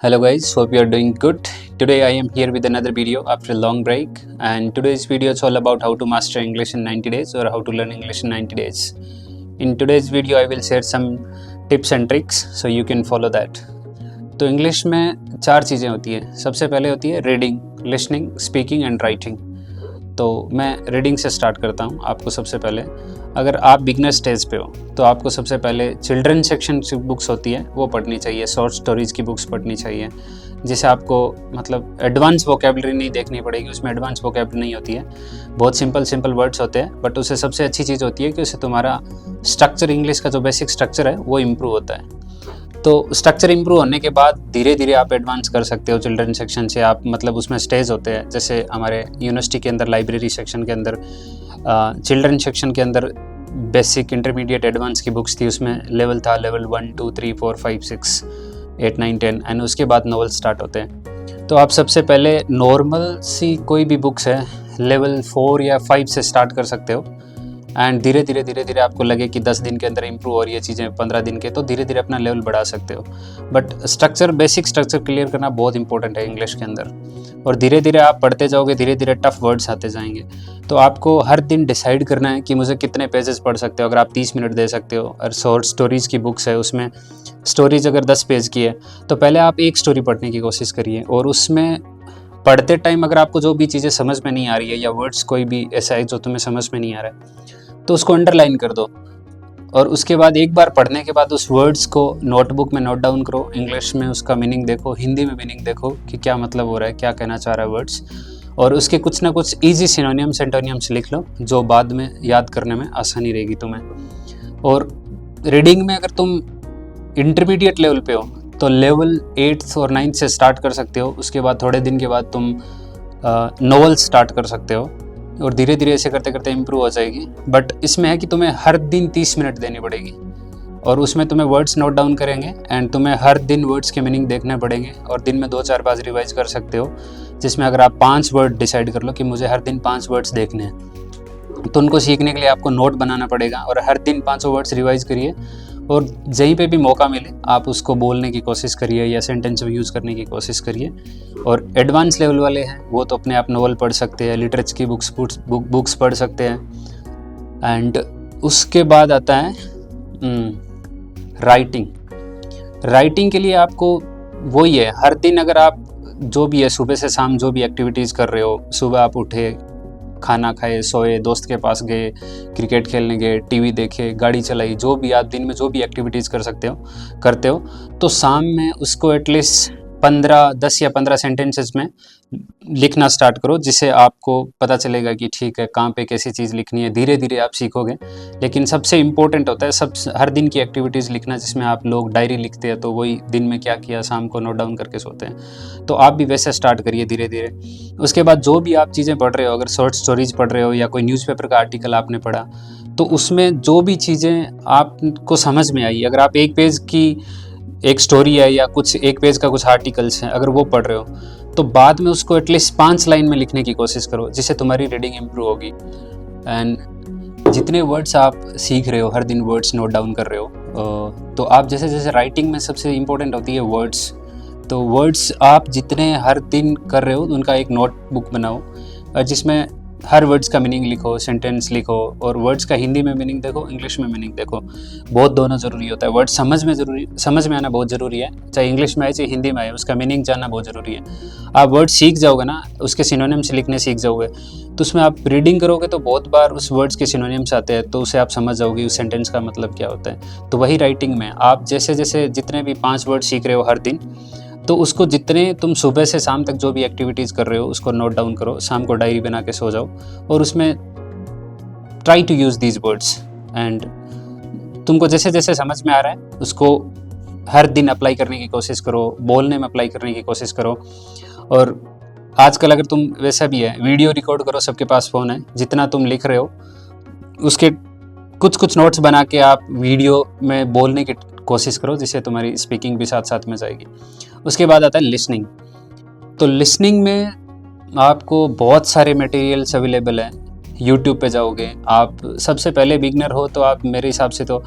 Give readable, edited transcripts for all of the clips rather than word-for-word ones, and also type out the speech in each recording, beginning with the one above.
Hello guys, hope you are doing good. Today I am here with another video after a long break, and today's video is all about how to master English in 90 days or how to learn English in 90 days. In today's video I will share some tips and tricks so you can follow that. तो English में चार चीज़ें होती है। सबसे पहले होती है reading, listening, speaking and writing. तो मैं रीडिंग से स्टार्ट करता हूँ। आपको सबसे पहले, अगर आप बिगनर स्टेज पे हो तो आपको सबसे पहले चिल्ड्रन सेक्शन की बुक्स होती है वो पढ़नी चाहिए, शॉर्ट स्टोरीज़ की बुक्स पढ़नी चाहिए, जिसे आपको मतलब एडवांस वोकेबलरी नहीं देखनी पड़ेगी। उसमें एडवांस वोकेबलरी नहीं होती है, बहुत सिंपल वर्ड्स होते हैं, बट उससे सबसे अच्छी चीज़ होती है कि उससे तुम्हारा स्ट्रक्चर, इंग्लिश का जो बेसिक स्ट्रक्चर है वो इम्प्रूव होता है। तो स्ट्रक्चर इम्प्रूव होने के बाद धीरे धीरे आप एडवांस कर सकते हो। चिल्ड्रन सेक्शन से आप मतलब उसमें स्टेज होते हैं, जैसे हमारे यूनिवर्सिटी के अंदर लाइब्रेरी सेक्शन के अंदर, चिल्ड्रन सेक्शन के अंदर बेसिक, इंटरमीडिएट, एडवांस की बुक्स थी। उसमें लेवल था, लेवल 1 2 3 4 5 6 8 9 10 एंड उसके बाद नॉवल स्टार्ट होते हैं। तो आप सबसे पहले नॉर्मल सी कोई भी बुक्स है लेवल 4 या 5 से स्टार्ट कर सकते हो, एंड धीरे धीरे आपको लगे कि 10 दिन के अंदर इंप्रूव हो रही है चीज़ें, 15 दिन के, तो धीरे धीरे अपना लेवल बढ़ा सकते हो। But structure, basic structure clear करना बहुत इंपॉर्टेंट है इंग्लिश के अंदर। और धीरे धीरे आप पढ़ते जाओगे, धीरे धीरे टफ वर्ड्स आते जाएंगे। तो आपको हर दिन डिसाइड करना है कि मुझे कितने पेजेस पढ़ सकते हो। अगर आप 30 मिनट दे सकते हो, और शॉर्ट स्टोरीज़ की बुक्स है, उसमें स्टोरीज अगर 10 पेज की है तो पहले आप एक स्टोरी पढ़ने की कोशिश करिए, और उसमें पढ़ते टाइम अगर आपको जो भी चीज़ें समझ में नहीं आ रही है या वर्ड्स कोई भी ऐसा है जो तुम्हें समझ में नहीं आ रहा है तो उसको अंडरलाइन कर दो, और उसके बाद एक बार पढ़ने के बाद उस वर्ड्स को नोटबुक में नोट डाउन करो। इंग्लिश में उसका मीनिंग देखो, हिंदी में मीनिंग देखो कि क्या मतलब हो रहा है, क्या कहना चाह रहा है वर्ड्स, और उसके कुछ ना कुछ ईजी सिनोनियम्स, एंटोनियम्स लिख लो जो बाद में याद करने में आसानी रहेगी तुम्हें। और रीडिंग में अगर तुम इंटरमीडिएट लेवल पे हो तो लेवल 8th और 9th से स्टार्ट कर सकते हो। उसके बाद थोड़े दिन के बाद तुम नॉवेल स्टार्ट कर सकते हो, और धीरे धीरे ऐसे करते करते इम्प्रूव हो जाएगी। बट इसमें है कि तुम्हें हर दिन 30 मिनट देनी पड़ेगी, और उसमें तुम्हें वर्ड्स नोट डाउन करेंगे, एंड तुम्हें हर दिन वर्ड्स के मीनिंग देखने पड़ेंगे, और दिन में 2-4 बार रिवाइज कर सकते हो। जिसमें अगर आप 5 वर्ड डिसाइड कर लो कि मुझे हर दिन 5 वर्ड्स देखने हैं, तो उनको सीखने के लिए आपको नोट बनाना पड़ेगा, और हर दिन 5 वर्ड्स रिवाइज करिए, और जहीं पे भी मौका मिले आप उसको बोलने की कोशिश करिए या सेंटेंस में यूज़ करने की कोशिश करिए। और एडवांस लेवल वाले हैं वो तो अपने आप नॉवल पढ़ सकते हैं, लिटरेचर की बुक्स पढ़ सकते हैं। एंड उसके बाद आता है राइटिंग के लिए आपको वही है, हर दिन अगर आप जो भी है सुबह से शाम जो भी एक्टिविटीज़ कर रहे हो, सुबह आप उठे, खाना खाए, सोए, दोस्त के पास गए, क्रिकेट खेलने गए, टीवी देखे, गाड़ी चलाई, जो भी आप दिन में जो भी एक्टिविटीज़ करते हो, तो शाम में उसको एटलीस्ट 10 या 15 सेंटेंसेस में लिखना स्टार्ट करो, जिससे आपको पता चलेगा कि ठीक है कहाँ पे कैसी चीज़ लिखनी है। धीरे धीरे आप सीखोगे, लेकिन सबसे इम्पोर्टेंट होता है हर दिन की एक्टिविटीज़ लिखना, जिसमें आप लोग डायरी लिखते हैं, तो वही दिन में क्या किया शाम को नोट डाउन करके सोते हैं। तो आप भी वैसे स्टार्ट करिए धीरे धीरे। उसके बाद जो भी आप चीज़ें पढ़ रहे हो, अगर शॉर्ट स्टोरीज पढ़ रहे हो या कोई न्यूज़पेपर का आर्टिकल आपने पढ़ा, तो उसमें जो भी चीज़ें आपको समझ में आई, अगर आप एक पेज की एक स्टोरी है या कुछ एक पेज का कुछ आर्टिकल्स हैं, अगर वो पढ़ रहे हो, तो बाद में उसको एटलीस्ट 5 लाइन में लिखने की कोशिश करो, जिससे तुम्हारी रीडिंग इम्प्रूव होगी। एंड जितने वर्ड्स आप सीख रहे हो, हर दिन वर्ड्स नोट डाउन कर रहे हो, तो आप जैसे राइटिंग में सबसे इम्पोर्टेंट होती है वर्ड्स, तो वर्ड्स आप जितने हर दिन कर रहे हो उनका एक नोटबुक बनाओ, जिसमें हर वर्ड्स का मीनिंग लिखो, सेंटेंस लिखो, और वर्ड्स का हिंदी में मीनिंग देखो, इंग्लिश में मीनिंग देखो। बहुत दोनों ज़रूरी होता है। वर्ड समझ में आना बहुत ज़रूरी है, चाहे इंग्लिश में आए चाहे हिंदी में आए, उसका मीनिंग जानना बहुत ज़रूरी है। आप वर्ड सीख जाओगे ना, उसके सिनोनिम्स लिखने सीख जाओगे, तो उसमें आप रीडिंग करोगे तो बहुत बार उस वर्ड्स के सिनोनिम्स आते हैं, तो उसे आप समझ जाओगे उस सेंटेंस का मतलब क्या होता है। तो वही राइटिंग में आप जैसे जितने भी 5 वर्ड सीख रहे हो हर दिन, तो उसको जितने तुम सुबह से शाम तक जो भी एक्टिविटीज़ कर रहे हो उसको नोट डाउन करो, शाम को डायरी बना के सो जाओ, और उसमें try to use these words. And तुमको जैसे जैसे समझ में आ रहा है उसको हर दिन अप्लाई करने की कोशिश करो, बोलने में अप्लाई करने की कोशिश करो। और आजकल अगर तुम वैसा भी है, वीडियो रिकॉर्ड करो, सबके पास फ़ोन है, जितना तुम लिख रहे हो उसके कुछ नोट्स बना के आप वीडियो में बोलने की कोशिश करो, जिससे तुम्हारी स्पीकिंग भी साथ साथ में जाएगी। उसके बाद आता है लिसनिंग। तो लिसनिंग में आपको बहुत सारे मटेरियल्स अवेलेबल हैं। यूट्यूब पे जाओगे आप, सबसे पहले बिगनर हो तो आप मेरे हिसाब से तो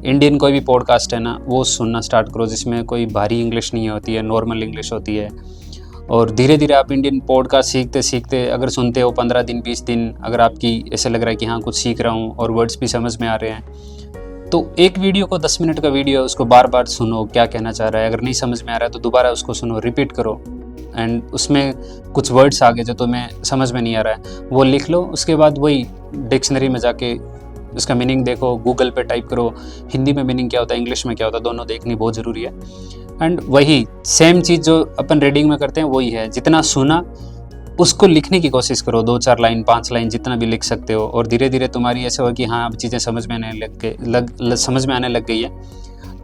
इंडियन कोई भी पॉडकास्ट है ना, वो सुनना स्टार्ट करो जिसमें कोई भारी इंग्लिश नहीं होती है, नॉर्मल इंग्लिश होती है। और धीरे धीरे आप इंडियन पॉडकास्ट सीखते सीखते अगर सुनते हो 15 दिन 20 दिन, अगर आपकी ऐसे लग रहा है कि हाँ कुछ सीख रहा हूँ और वर्ड्स भी समझ में आ रहे हैं, तो एक वीडियो को 10 मिनट का वीडियो है उसको बार बार सुनो, क्या कहना चाह रहा है। अगर नहीं समझ में आ रहा है तो दोबारा उसको सुनो, रिपीट करो, एंड उसमें कुछ वर्ड्स आ गए जो तुम्हें समझ में नहीं आ रहा है वो लिख लो। उसके बाद वही डिक्शनरी में जाके उसका मीनिंग देखो, गूगल पे टाइप करो हिंदी में मीनिंग क्या होता है, इंग्लिश में क्या होता है, दोनों देखनी बहुत ज़रूरी है। एंड वही सेम चीज़ जो अपन रीडिंग में करते हैं वही है, जितना सुना उसको लिखने की कोशिश करो, 2-4 लाइन 5 लाइन जितना भी लिख सकते हो। और धीरे धीरे तुम्हारी ऐसे हो कि हाँ अब चीज़ें समझ में आने लग गई है,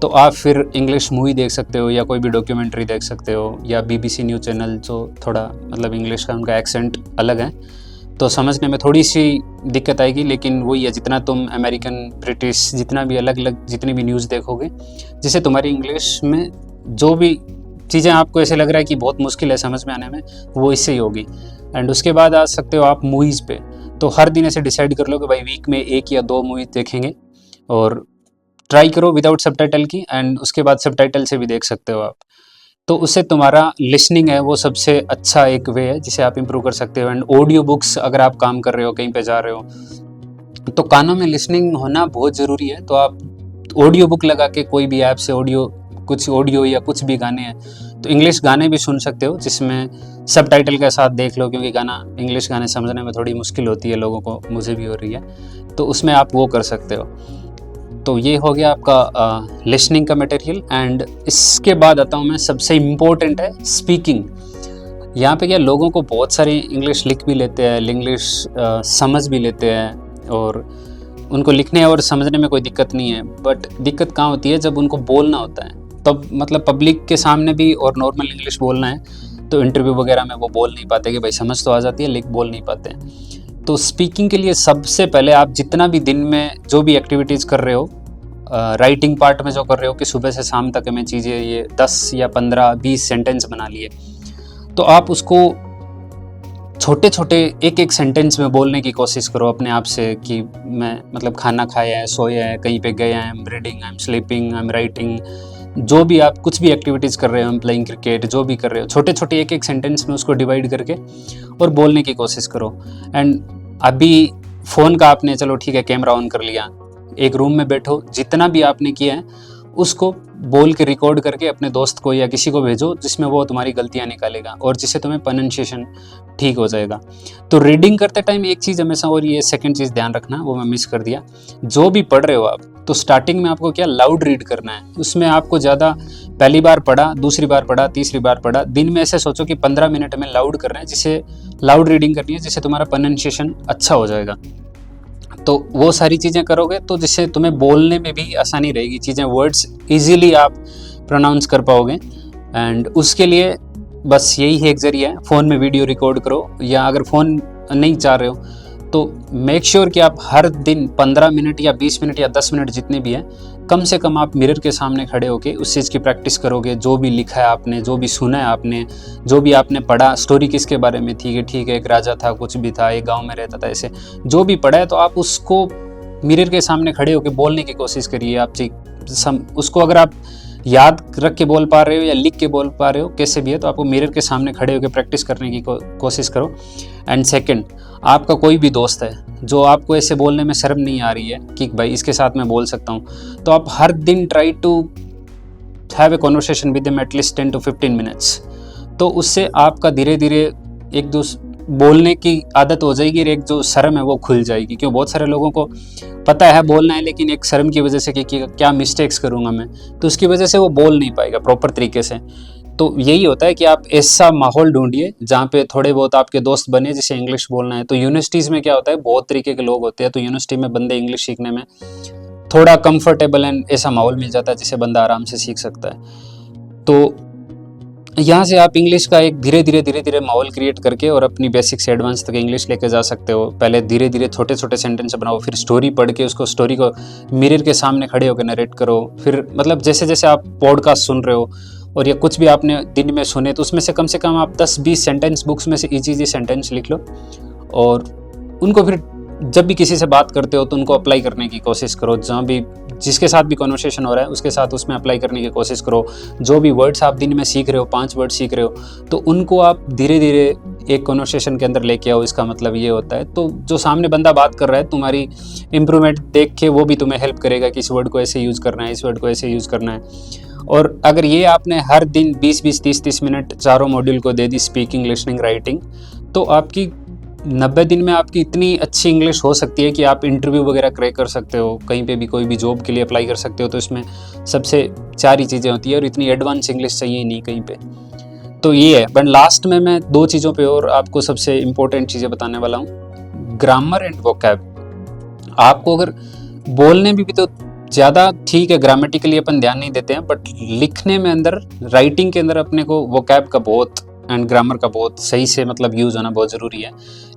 तो आप फिर इंग्लिश मूवी देख सकते हो या कोई भी डॉक्यूमेंट्री देख सकते हो, या BBC न्यूज़ चैनल जो थोड़ा मतलब इंग्लिश का उनका एक्सेंट अलग है तो समझने में थोड़ी सी दिक्कत आएगी, लेकिन वही है जितना तुम अमेरिकन ब्रिटिश जितना भी अलग अलग जितनी भी न्यूज़ देखोगे, जिससे तुम्हारी इंग्लिश में जो भी चीज़ें आपको ऐसे लग रहा है कि बहुत मुश्किल है समझ में आने में, वो इससे ही होगी। एंड उसके बाद आ सकते हो आप मूवीज़ पे, तो हर दिन ऐसे डिसाइड कर लो कि भाई वीक में 1 या 2 मूवीज़ देखेंगे, और ट्राई करो विदाउट सबटाइटल की, एंड उसके बाद सबटाइटल से भी देख सकते हो आप। तो उससे तुम्हारा लिसनिंग है वो सबसे अच्छा एक वे है जिसे आप इम्प्रूव कर सकते हो। एंड ऑडियो बुक्स, अगर आप काम कर रहे हो कहीं पे जा रहे हो तो कानों में लिसनिंग होना बहुत ज़रूरी है, तो आप ऑडियो बुक लगा के कोई भी ऐप से कुछ ऑडियो या कुछ भी गाने हैं तो इंग्लिश गाने भी सुन सकते हो जिसमें सबटाइटल के साथ देख लो, क्योंकि इंग्लिश गाने समझने में थोड़ी मुश्किल होती है लोगों को, मुझे भी हो रही है, तो उसमें आप वो कर सकते हो। तो ये हो गया आपका लिसनिंग का मटेरियल। एंड इसके बाद आता हूँ मैं, सबसे इम्पोर्टेंट है स्पीकिंग। यहाँ पे क्या लोगों को बहुत सारी इंग्लिश लिख भी लेते हैं, इंग्लिश समझ भी लेते हैं और उनको लिखने और समझने में कोई दिक्कत नहीं है, बट दिक्कत कहाँ होती है जब उनको बोलना होता है, तब मतलब पब्लिक के सामने भी और नॉर्मल इंग्लिश बोलना है तो इंटरव्यू वगैरह में वो बोल नहीं पाते कि भाई समझ तो आ जाती है लेकिन बोल नहीं पाते हैं। तो स्पीकिंग के लिए सबसे पहले आप जितना भी दिन में जो भी एक्टिविटीज़ कर रहे हो, राइटिंग पार्ट में जो कर रहे हो कि सुबह से शाम तक हमें चीज़ें ये 10 या 15-20 सेंटेंस बना लिए, तो आप उसको छोटे छोटे एक एक सेंटेंस में बोलने की कोशिश करो अपने आप से कि मैं मतलब खाना खाया है, सोया है, कहीं पे गया है, I am reading, I am sleeping, I am writing, जो भी आप कुछ भी एक्टिविटीज़ कर रहे हो, प्लेइंग क्रिकेट, जो भी कर रहे हो, छोटे छोटे एक एक सेंटेंस में उसको डिवाइड करके और बोलने की कोशिश करो। एंड अभी फ़ोन का आपने चलो ठीक है कैमरा ऑन कर लिया, एक रूम में बैठो, जितना भी आपने किया है उसको बोल के रिकॉर्ड करके अपने दोस्त को या किसी को भेजो जिसमें वो तुम्हारी गलतियाँ निकालेगा और जिससे तुम्हें प्रोनाउंसिएशन ठीक हो जाएगा। तो रीडिंग करते टाइम एक चीज़ हमेशा, और ये सेकंड चीज़ ध्यान रखना, वो मैं मिस कर दिया, जो भी पढ़ रहे हो आप तो स्टार्टिंग में आपको क्या लाउड रीड करना है। उसमें आपको ज़्यादा पहली बार पढ़ा, दूसरी बार पढ़ा, तीसरी बार पढ़ा, दिन में ऐसे सोचो कि 15 मिनट में लाउड करना है, जिससे लाउड रीडिंग करनी है, जिससे तुम्हारा प्रोनाउंसिएशन अच्छा हो जाएगा। तो वो सारी चीज़ें करोगे तो जिससे तुम्हें बोलने में भी आसानी रहेगी, चीज़ें वर्ड्स इजीली आप प्रोनाउंस कर पाओगे। एंड उसके लिए बस यही है एक ज़रिया है, फ़ोन में वीडियो रिकॉर्ड करो, या अगर फ़ोन नहीं चाह रहे हो तो मेक श्योर कि आप हर दिन 15 मिनट या 20 मिनट या 10 मिनट जितने भी हैं, कम से कम आप मिरर के सामने खड़े होकर उस चीज़ की प्रैक्टिस करोगे। जो भी लिखा है आपने, जो भी सुना है आपने, जो भी आपने पढ़ा, स्टोरी किसके बारे में थी कि ठीक है एक राजा था, कुछ भी था, एक गांव में रहता था, ऐसे जो भी पढ़ा है तो आप उसको मिरर के सामने खड़े होकर बोलने की कोशिश करिए। आप उसको अगर आप याद रख के बोल पा रहे हो या लिख के बोल पा रहे हो, कैसे भी है, तो आपको मिरर के सामने खड़े होकर प्रैक्टिस करने की कोशिश करो। एंड सेकंड, आपका कोई भी दोस्त है जो आपको ऐसे बोलने में शर्म नहीं आ रही है कि भाई इसके साथ मैं बोल सकता हूँ, तो आप हर दिन try to have a conversation with him at least 10 to 15 minutes. तो उससे आपका धीरे धीरे एक दूसरे बोलने की आदत हो जाएगी और एक जो शर्म है वो खुल जाएगी, क्योंकि बहुत सारे लोगों को पता है बोलना है लेकिन एक शर्म की वजह से कि क्या मिस्टेक्स करूँगा मैं, तो उसकी वजह से वो बोल नहीं पाएगा प्रॉपर तरीके से। तो यही होता है कि आप ऐसा माहौल ढूंढिए जहाँ पे थोड़े बहुत आपके दोस्त बने जिसे इंग्लिश बोलना है। तो यूनिवर्सिटीज़ में क्या होता है, बहुत तरीके के लोग होते हैं, तो यूनिवर्सिटी में बंदे इंग्लिश सीखने में थोड़ा कंफर्टेबल एंड ऐसा माहौल मिल जाता है जिसे बंदा आराम से सीख सकता है। तो यहाँ से आप इंग्लिश का एक धीरे धीरे माहौल क्रिएट करके और अपनी बेसिक से एडवांस तक इंग्लिश लेके जा सकते हो। पहले धीरे धीरे छोटे छोटे सेंटेंस बनाओ, फिर स्टोरी पढ़ के उसको स्टोरी को मिरर के सामने खड़े होकर नरेट करो। फिर मतलब जैसे जैसे आप पॉडकास्ट सुन रहे हो और या कुछ भी आपने दिन में सुने, तो उसमें से कम आप 10-20 सेंटेंस बुक्स में से इजी सेंटेंस लिख लो और उनको फिर जब भी किसी से बात करते हो तो उनको अप्लाई करने की कोशिश करो, जहाँ भी जिसके साथ भी कन्वर्सेशन हो रहा है उसके साथ उसमें अप्लाई करने की कोशिश करो। जो भी वर्ड्स आप दिन में सीख रहे हो, 5 वर्ड सीख रहे हो, तो उनको आप धीरे धीरे एक कन्वर्सेशन के अंदर लेके आओ। इसका मतलब ये होता है, तो जो सामने बंदा बात कर रहा है तुम्हारी इम्प्रूवमेंट देख के वो भी तुम्हें हेल्प करेगा कि इस वर्ड को ऐसे यूज़ करना है, इस वर्ड को ऐसे यूज़ करना है। और अगर ये आपने हर दिन 20-20, 30-30 मिनट चारों मॉड्यूल को दे दी, स्पीकिंग, लिसनिंग, राइटिंग, तो आपकी 90 दिन में आपकी इतनी अच्छी इंग्लिश हो सकती है कि आप इंटरव्यू वगैरह क्रैक कर सकते हो, कहीं पे भी कोई भी जॉब के लिए अप्लाई कर सकते हो। तो इसमें सबसे 4 ही चीज़ें होती है और इतनी एडवांस इंग्लिश चाहिए ही नहीं कहीं पे। तो ये है। बट लास्ट में मैं 2 चीज़ों पे और आपको सबसे इम्पोर्टेंट चीज़ें बताने वाला हूँ, ग्रामर एंड वोकैब। आपको अगर बोलने में भी तो ज़्यादा ठीक है, ग्रामेटिकली अपन ध्यान नहीं देते हैं, बट लिखने में अंदर, राइटिंग के अंदर अपने को वोकैब का बहुत एंड ग्रामर का बहुत सही से मतलब यूज़ होना बहुत ज़रूरी है।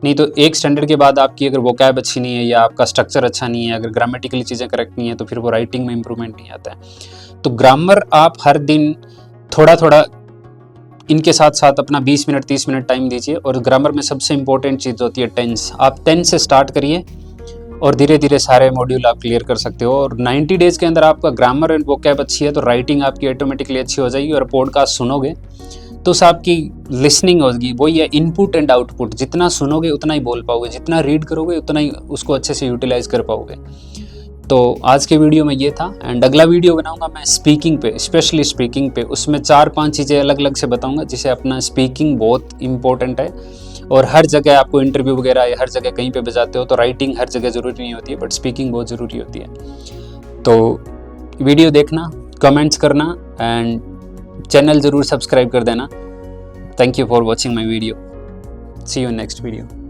नहीं तो एक स्टैंडर्ड के बाद आपकी अगर वोकैब अच्छी नहीं है या आपका स्ट्रक्चर अच्छा नहीं है, अगर ग्रामेटिकली चीज़ें करेक्ट नहीं है, तो फिर वो राइटिंग में इंप्रूवमेंट नहीं आता है। तो ग्रामर आप हर दिन थोड़ा थोड़ा इनके साथ साथ अपना 20 मिनट 30 मिनट टाइम दीजिए। और ग्रामर में सबसे इंपॉर्टेंट चीज़ होती है टेंस। आप टेंस से स्टार्ट करिए और धीरे धीरे सारे मॉड्यूल आप क्लियर कर सकते हो। और 90 डेज़ के अंदर आपका ग्रामर एंड वोकैब अच्छी है तो राइटिंग आपकी ऑटोमेटिकली अच्छी हो जाएगी। और पॉडकास्ट सुनोगे तो उस आपकी लिसनिंग होगी, वही है इनपुट एंड आउटपुट। जितना सुनोगे उतना ही बोल पाओगे, जितना रीड करोगे उतना ही उसको अच्छे से यूटिलाइज कर पाओगे। तो आज के वीडियो में ये था। एंड अगला वीडियो बनाऊंगा मैं स्पीकिंग पे, स्पेशली स्पीकिंग पे। उसमें 4-5 चीज़ें अलग अलग से बताऊंगा, जिसे अपना स्पीकिंग बहुत इंपॉर्टेंट है। और हर जगह आपको इंटरव्यू वगैरह या हर जगह कहीं पे बजाते हो तो राइटिंग हर जगह ज़रूरी नहीं होती है, बट स्पीकिंग बहुत ज़रूरी होती है। तो वीडियो देखना, कमेंट्स करना एंड चैनल ज़रूर सब्सक्राइब कर देना। Thank you for watching my video. See you in next video.